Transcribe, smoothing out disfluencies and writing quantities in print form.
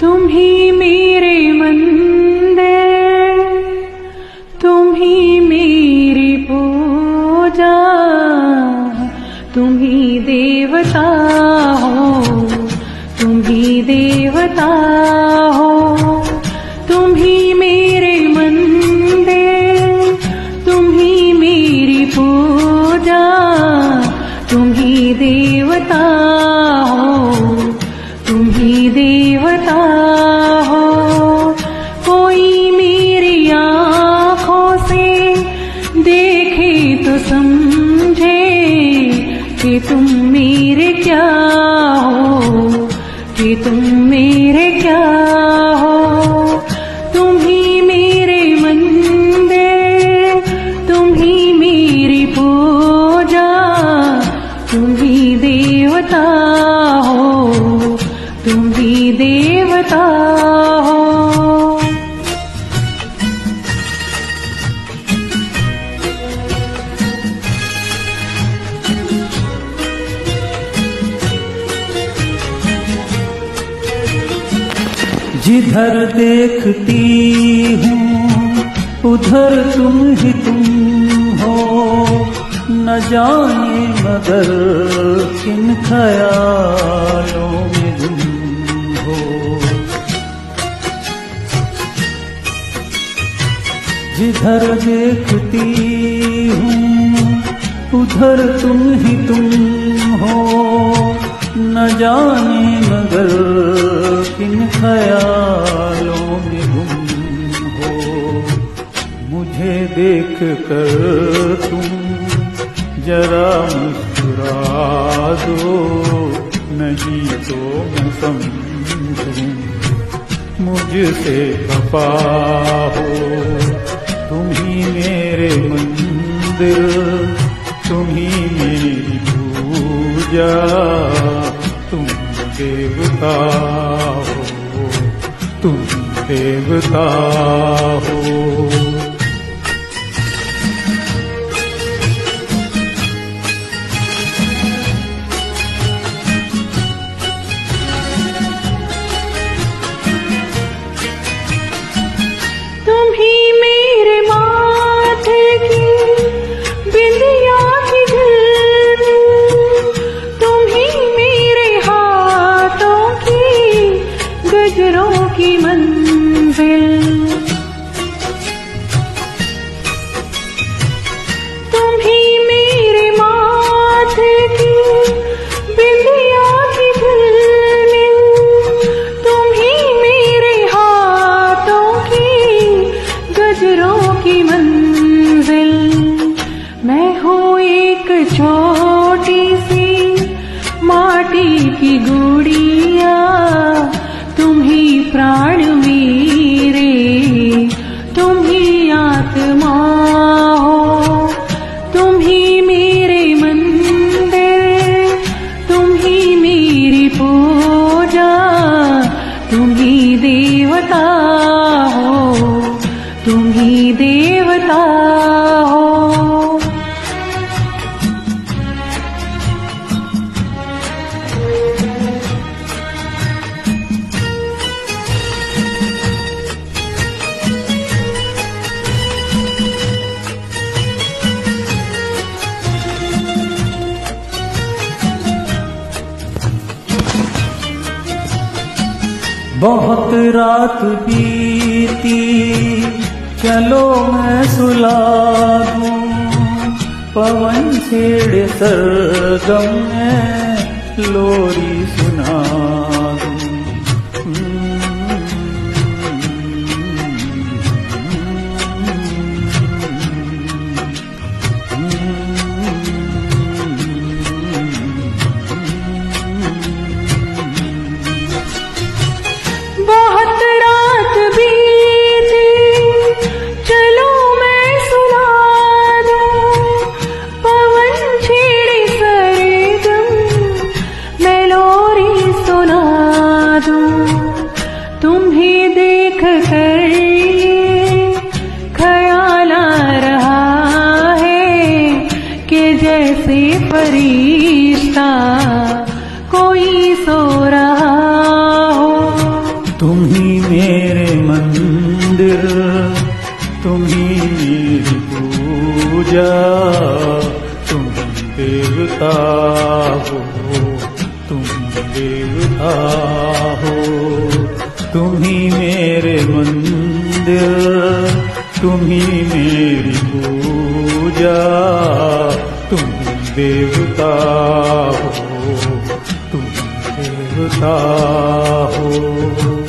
तुम ही मेरे मंदिर, तुम ही मेरी पूजा, तुम ही देवता हो, तुम ही देवता हो। तुम ही मेरे मंदिर, तुम ही मेरी पूजा, तुम ही देवता हो, तुम ही देवता हो। कोई मेरी आँखों से देखे तो समझे कि तुम मेरे क्या हो, कि तुम मेरे क्या हो। तुम ही मेरे मंदिर, तुम ही मेरी पूजा, तुम ही देवता हो, तुम ही देवता हो। जिधर देखती हूँ उधर तुम ही तुम हो, न जाने मगर किन ख्यालों में गुम हो। जिधर देखती हूँ उधर तुम ही तुम हो, न जाने मगर किन ख्यालों में गुम हो। मुझे देख कर तुम जरा मुस्कुरा दो, नहीं तो मैं समझूं मुझसे खफा हो। तुम ही मेरे मंदिर, तुम ही मेरी पूजा, तुम देवता हो, तुम देवता हो। तुम ही मेरे माथे की बिंदिया की झिलमिल, तुम ही मेरे हाथों की गजरों की मंजिल। तुम ही मेरे माथे की बिंदिया की झिलमिल, तुम ही मेरे हाथों की गजरों की मंजिल। मैं हूँ एक छोटी सी माटी की गुड़िया, तुम ही प्राण मेरे, तुम ही आत्मा हो। तुम ही मेरे मंदिर, तुम ही मेरी पूजा, तुम ही देवता हो, तुम ही देवता हो। बहुत रात बीती, चलो मैं सुला दूं, पवन छेड़े सरगम में लोरी सुना दूं। बहुत रात बीती, चलो मैं सुला दूं, पवन छेड़े सरगम में लोरी देवता हो, तुम देवता हो। तुम ही मेरे मंदिर, तुम ही मेरी पूजा, तुम देवता हो, तुम देवता हो।